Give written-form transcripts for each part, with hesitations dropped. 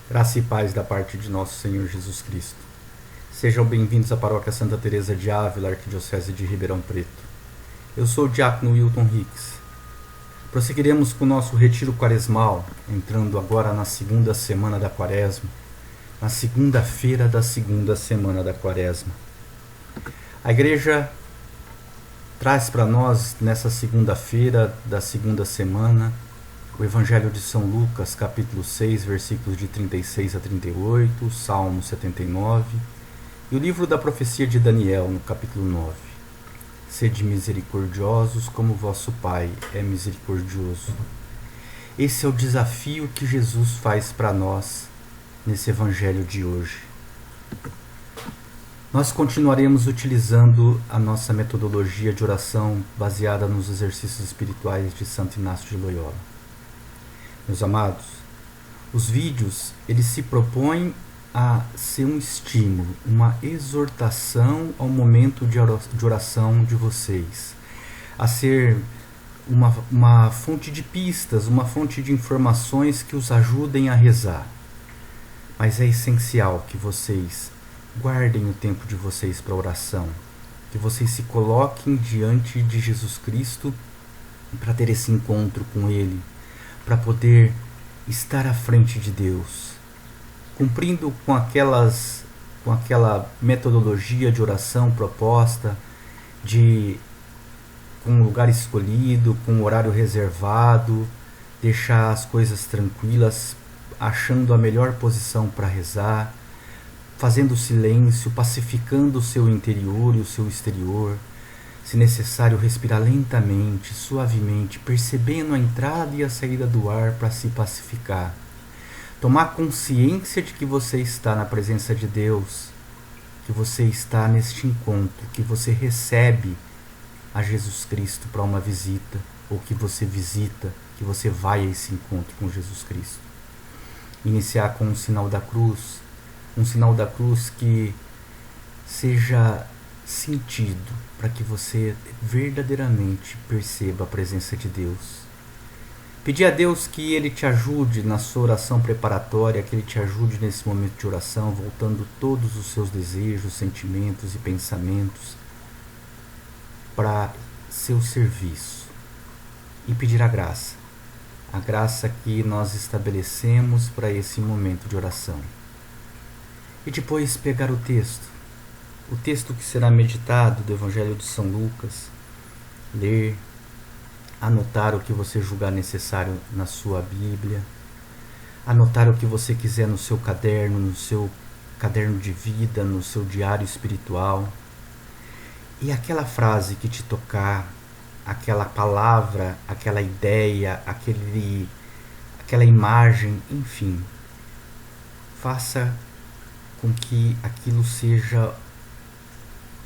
Graça e paz da parte de nosso Senhor Jesus Cristo. Sejam bem-vindos à Paróquia Santa Teresa de Ávila, Arquidiocese de Ribeirão Preto. Eu sou o diácono Wilton Hicks. Prosseguiremos com o nosso retiro quaresmal, entrando agora na segunda semana da Quaresma, na segunda-feira da segunda semana da Quaresma. A Igreja traz para nós, nessa segunda-feira da segunda semana, o Evangelho de São Lucas, capítulo 6, versículos de 36 a 38, Salmo 79, e o livro da profecia de Daniel, no capítulo 9. Sede misericordiosos como vosso Pai é misericordioso. Esse é o desafio que Jesus faz para nós nesse Evangelho de hoje. Nós continuaremos utilizando a nossa metodologia de oração baseada nos exercícios espirituais de Santo Inácio de Loyola. Meus amados, os vídeos eles se propõem a ser um estímulo, uma exortação ao momento de oração de vocês, a ser uma fonte de pistas, uma fonte de informações que os ajudem a rezar. Mas é essencial que vocês guardem o tempo de vocês para oração, que vocês se coloquem diante de Jesus Cristo para ter esse encontro com Ele, para poder estar à frente de Deus, cumprindo com aquela metodologia de oração proposta, com um lugar escolhido, com um horário reservado, deixar as coisas tranquilas, achando a melhor posição para rezar, fazendo silêncio, pacificando o seu interior e o seu exterior, se necessário respirar lentamente, suavemente, percebendo a entrada e a saída do ar para se pacificar. Tomar consciência de que você está na presença de Deus, que você está neste encontro, que você recebe a Jesus Cristo para uma visita, ou que você visita, que você vai a esse encontro com Jesus Cristo. Iniciar com um sinal da cruz que seja sentido para que você verdadeiramente perceba a presença de Deus. Pedir a Deus que Ele te ajude na sua oração preparatória, que Ele te ajude nesse momento de oração, voltando todos os seus desejos, sentimentos e pensamentos para seu serviço. E pedir a graça que nós estabelecemos para esse momento de oração. E depois pegar o texto que será meditado do Evangelho de São Lucas, ler, anotar o que você julgar necessário na sua Bíblia, anotar o que você quiser no seu caderno de vida, no seu diário espiritual, e aquela frase que te tocar, aquela palavra, aquela ideia, aquela imagem, enfim, faça com que aquilo seja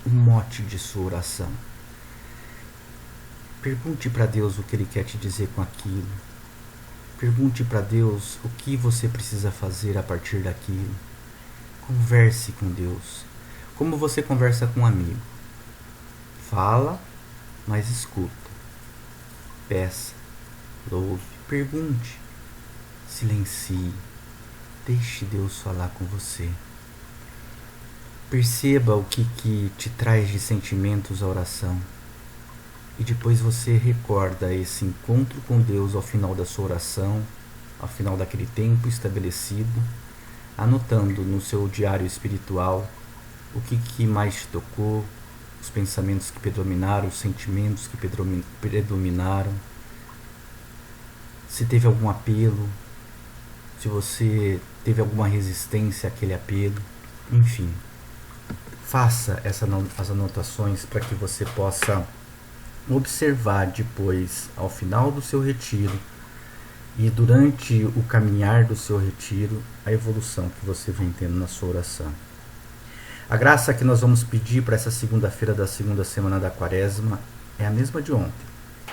o mote de sua oração. Pergunte para Deus o que Ele quer te dizer com aquilo. Pergunte para Deus o que você precisa fazer a partir daquilo. Converse com Deus, como você conversa com um amigo. Fala, mas escuta. Peça, louve, pergunte, silencie. Deixe Deus falar com você. Perceba o que te traz de sentimentos a oração. E depois você recorda esse encontro com Deus ao final da sua oração, ao final daquele tempo estabelecido, anotando no seu diário espiritual o que mais te tocou, os pensamentos que predominaram, os sentimentos que predominaram, se teve algum apelo, se você teve alguma resistência àquele apelo, enfim. Faça as anotações para que você possa observar depois, ao final do seu retiro e durante o caminhar do seu retiro, a evolução que você vem tendo na sua oração. A graça que nós vamos pedir para essa segunda-feira da segunda semana da Quaresma é a mesma de ontem.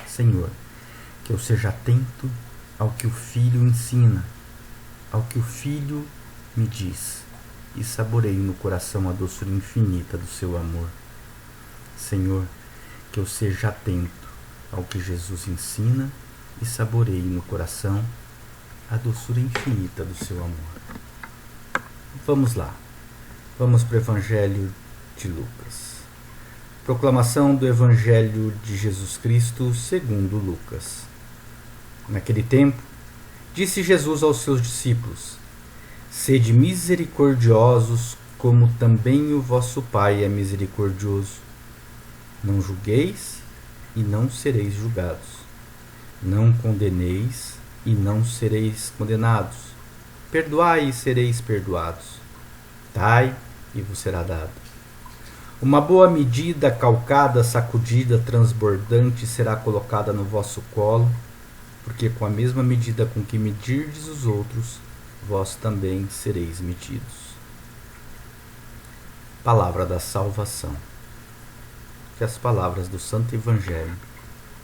Senhor, que eu seja atento ao que o Filho ensina, ao que o Filho me diz, e saboreie no coração a doçura infinita do seu amor. Senhor, que eu seja atento ao que Jesus ensina e saboreie no coração a doçura infinita do seu amor. Vamos lá. Vamos para o Evangelho de Lucas. Proclamação do Evangelho de Jesus Cristo segundo Lucas. Naquele tempo, disse Jesus aos seus discípulos: Sede misericordiosos, como também o vosso Pai é misericordioso. Não julgueis, e não sereis julgados. Não condeneis, e não sereis condenados. Perdoai, e sereis perdoados. Dai, e vos será dado. Uma boa medida, calcada, sacudida, transbordante, será colocada no vosso colo, porque com a mesma medida com que medirdes os outros, vós também sereis medidos. Palavra da salvação. Que as palavras do Santo Evangelho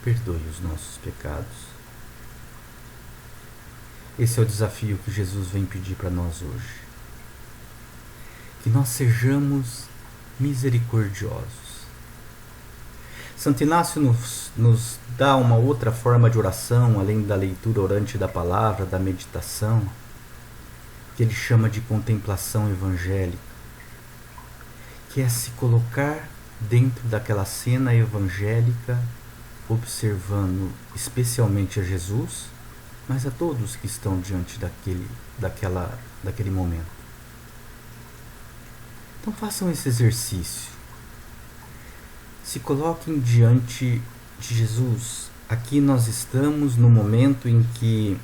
perdoem os nossos pecados. Esse é o desafio que Jesus vem pedir para nós hoje. Que nós sejamos misericordiosos. Santo Inácio nos dá uma outra forma de oração, além da leitura orante da palavra, da meditação, que ele chama de contemplação evangélica, que é se colocar dentro daquela cena evangélica, observando especialmente a Jesus, mas a todos que estão diante daquele momento. Então façam esse exercício. Se coloquem diante de Jesus. Aqui nós estamos no momento em que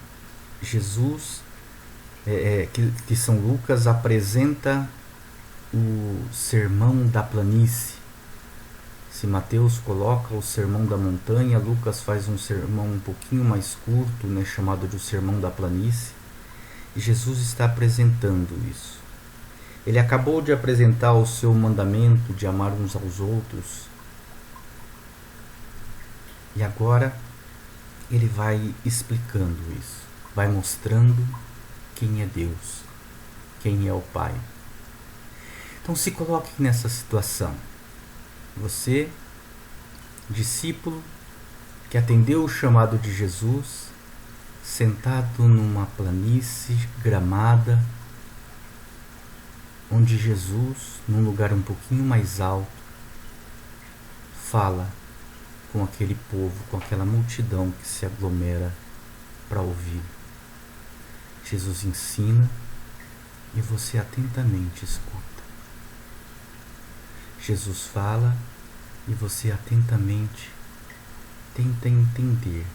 Jesus, que São Lucas apresenta o sermão da planície. Se Mateus coloca o sermão da montanha, Lucas faz um sermão um pouquinho mais curto, chamado de o sermão da planície. E Jesus está apresentando isso. Ele acabou de apresentar o seu mandamento de amar uns aos outros. E agora ele vai explicando isso. Vai mostrando quem é Deus, quem é o Pai. Então se coloque nessa situação. Você, discípulo, que atendeu o chamado de Jesus, sentado numa planície gramada, onde Jesus, num lugar um pouquinho mais alto, fala com aquele povo, com aquela multidão que se aglomera para ouvir. Jesus ensina e você atentamente escuta. Jesus fala e você atentamente tenta entender,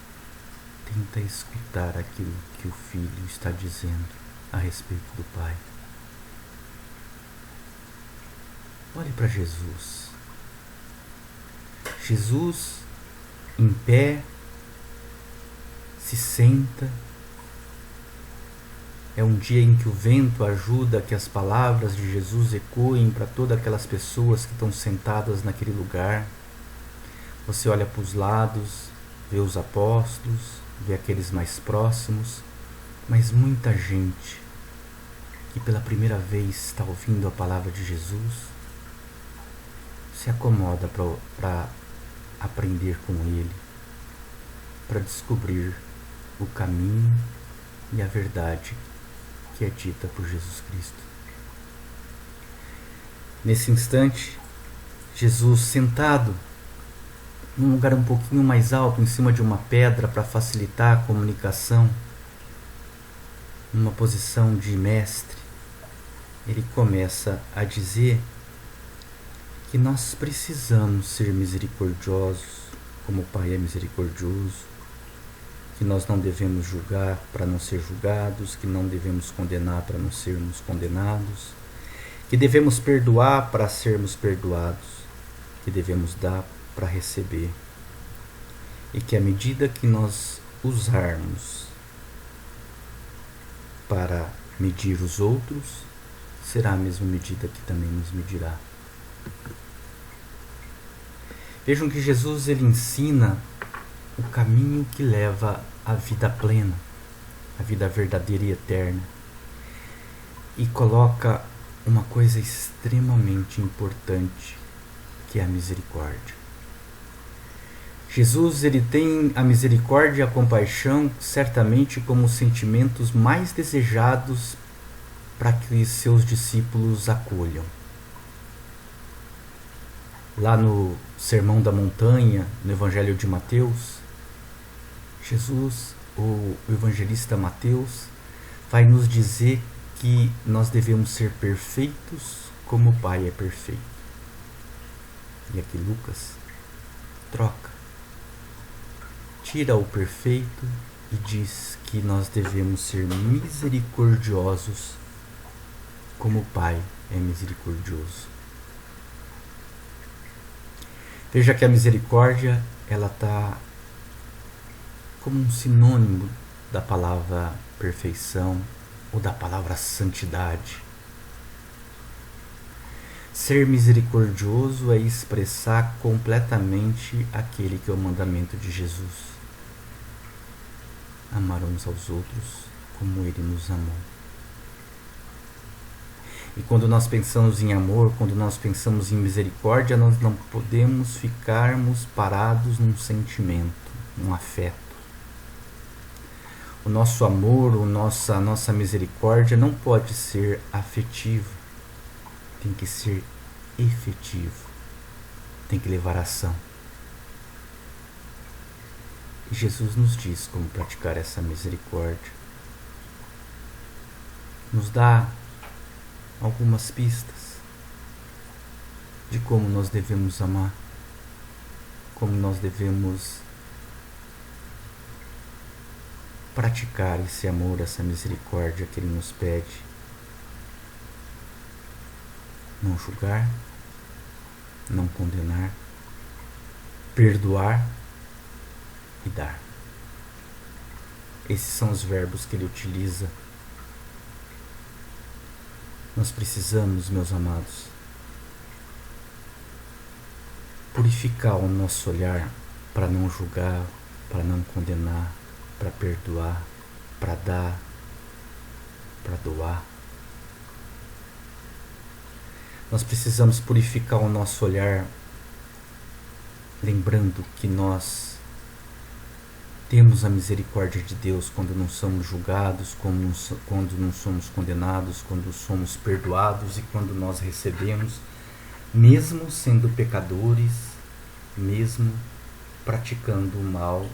tenta escutar aquilo que o Filho está dizendo a respeito do Pai. Olhe para Jesus. Jesus, em pé, se senta. É um dia em que o vento ajuda que as palavras de Jesus ecoem para todas aquelas pessoas que estão sentadas naquele lugar. Você olha para os lados, vê os apóstolos, vê aqueles mais próximos, mas muita gente que pela primeira vez está ouvindo a palavra de Jesus se acomoda para aprender com ele, para descobrir o caminho e a verdade que é dita por Jesus Cristo. Nesse instante, Jesus sentado num lugar um pouquinho mais alto, em cima de uma pedra, para facilitar a comunicação, numa posição de mestre, ele começa a dizer que nós precisamos ser misericordiosos, como o Pai é misericordioso, que nós não devemos julgar para não ser julgados, que não devemos condenar para não sermos condenados, que devemos perdoar para sermos perdoados, que devemos dar para receber, e que à medida que nós usarmos para medir os outros, será a mesma medida que também nos medirá. Vejam que Jesus ele ensina o caminho que leva à vida plena, à vida verdadeira e eterna, e coloca uma coisa extremamente importante, que é a misericórdia. Jesus ele tem a misericórdia e a compaixão certamente como os sentimentos mais desejados para que seus discípulos acolham. Lá no Sermão da Montanha, no Evangelho de Mateus, Jesus, o evangelista Mateus, vai nos dizer que nós devemos ser perfeitos como o Pai é perfeito. E aqui Lucas troca, tira o perfeito e diz que nós devemos ser misericordiosos como o Pai é misericordioso. Veja que a misericórdia, ela está como um sinônimo da palavra perfeição ou da palavra santidade. Ser misericordioso é expressar completamente aquele que é o mandamento de Jesus. Amar uns aos outros como Ele nos amou. E quando nós pensamos em amor, quando nós pensamos em misericórdia, nós não podemos ficarmos parados num sentimento, num afeto. O nosso amor, a nossa misericórdia não pode ser afetivo, tem que ser efetivo, tem que levar ação. E Jesus nos diz como praticar essa misericórdia. Nos dá algumas pistas de como nós devemos amar, como nós devemos praticar esse amor, essa misericórdia que Ele nos pede. Não julgar, não condenar, perdoar e dar. Esses são os verbos que Ele utiliza. Nós precisamos, meus amados, purificar o nosso olhar para não julgar, para não condenar, para perdoar, para dar, para doar. Nós precisamos purificar o nosso olhar, lembrando que nós temos a misericórdia de Deus quando não somos julgados, quando não somos condenados, quando somos perdoados e quando nós recebemos, mesmo sendo pecadores, mesmo praticando o mal,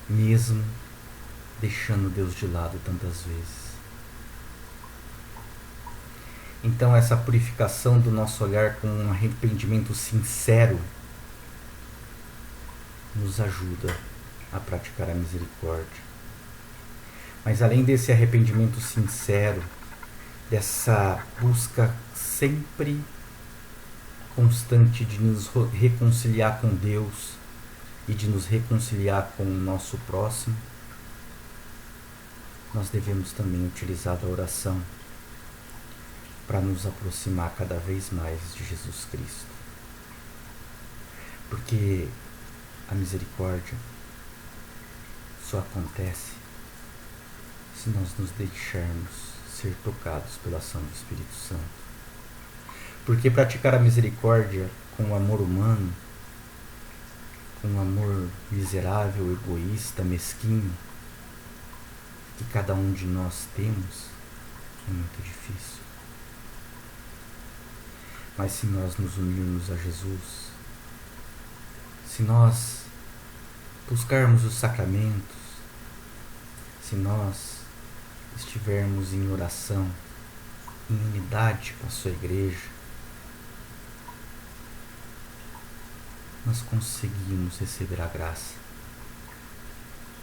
mesmo deixando Deus de lado tantas vezes. Então essa purificação do nosso olhar com um arrependimento sincero nos ajuda a praticar a misericórdia. Mas além desse arrependimento sincero, dessa busca sempre constante de nos reconciliar com Deus e de nos reconciliar com o nosso próximo, nós devemos também utilizar a oração para nos aproximar cada vez mais de Jesus Cristo. Porque a misericórdia só acontece se nós nos deixarmos ser tocados pela ação do Espírito Santo. Porque praticar a misericórdia com o amor humano, com um amor miserável, egoísta, mesquinho, que cada um de nós temos, é muito difícil. Mas se nós nos unirmos a Jesus, se nós buscarmos os sacramentos, se nós estivermos em oração, em unidade com a sua igreja, nós conseguimos receber a graça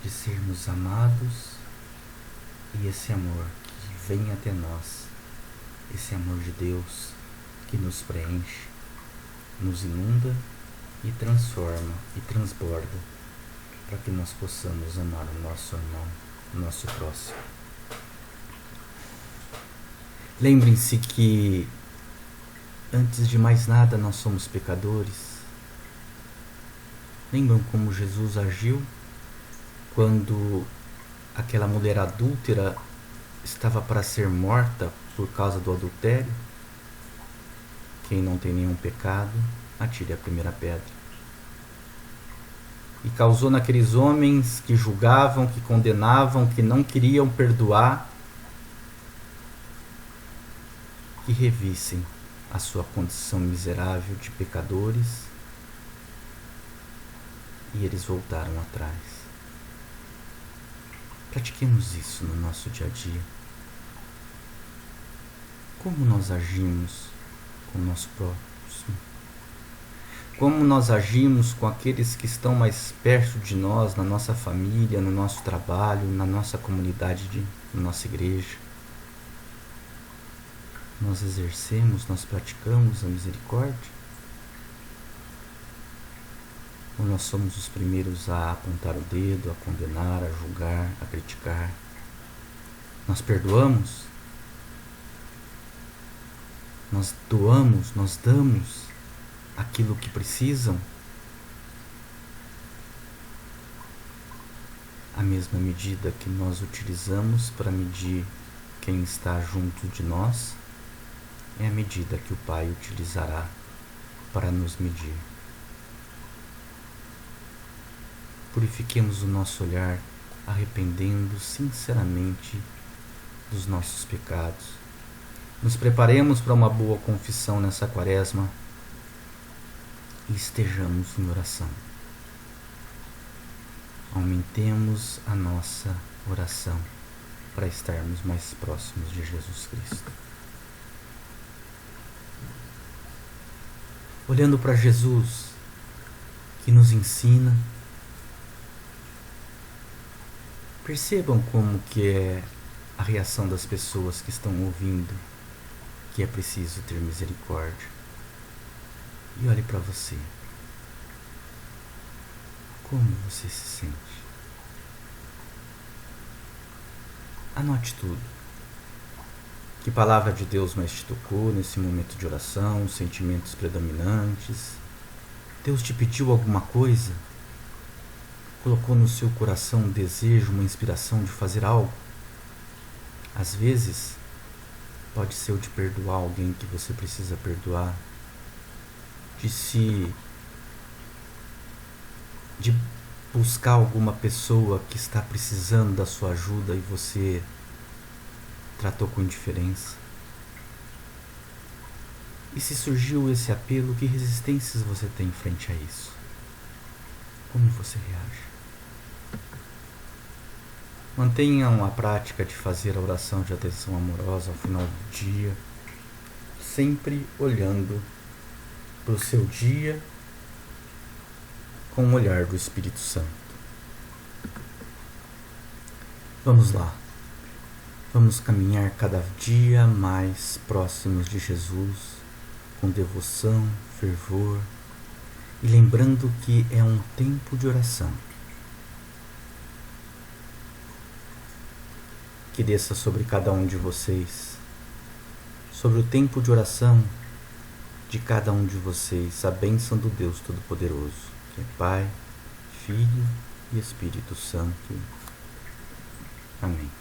de sermos amados e esse amor que vem até nós, esse amor de Deus que nos preenche, nos inunda e transforma e transborda para que nós possamos amar o nosso irmão, o nosso próximo. Lembrem-se que antes de mais nada nós somos pecadores. Lembram como Jesus agiu quando aquela mulher adúltera estava para ser morta por causa do adultério? Quem não tem nenhum pecado, atire a primeira pedra. E causou naqueles homens que julgavam, que condenavam, que não queriam perdoar, que revissem a sua condição miserável de pecadores, e eles voltaram atrás. Pratiquemos isso no nosso dia a dia. Como nós agimos com o nosso próximo? Como nós agimos com aqueles que estão mais perto de nós, na nossa família, no nosso trabalho, na nossa comunidade, na nossa igreja? Nós exercemos, nós praticamos a misericórdia? Ou nós somos os primeiros a apontar o dedo, a condenar, a julgar, a criticar? Nós perdoamos? Nós doamos, nós damos aquilo que precisam? A mesma medida que nós utilizamos para medir quem está junto de nós é a medida que o Pai utilizará para nos medir. Purifiquemos o nosso olhar, arrependendo sinceramente dos nossos pecados. Nos preparemos para uma boa confissão nessa quaresma e estejamos em oração. Aumentemos a nossa oração para estarmos mais próximos de Jesus Cristo. Olhando para Jesus, que nos ensina, percebam como que é a reação das pessoas que estão ouvindo que é preciso ter misericórdia. E olhe para você. Como você se sente? Anote tudo. Que palavra de Deus mais te tocou nesse momento de oração, sentimentos predominantes? Deus te pediu alguma coisa? Colocou no seu coração um desejo, uma inspiração de fazer algo? Às vezes, pode ser o de perdoar alguém que você precisa perdoar, de buscar alguma pessoa que está precisando da sua ajuda e você tratou com indiferença. E se surgiu esse apelo, que resistências você tem frente a isso? Como você reage? Mantenham a prática de fazer a oração de atenção amorosa ao final do dia, sempre olhando para o seu dia com o olhar do Espírito Santo. Vamos lá. Vamos caminhar cada dia mais próximos de Jesus, com devoção, fervor, e lembrando que é um tempo de oração. Que desça sobre cada um de vocês, sobre o tempo de oração de cada um de vocês, a bênção do Deus Todo-Poderoso, que é Pai, Filho e Espírito Santo. Amém.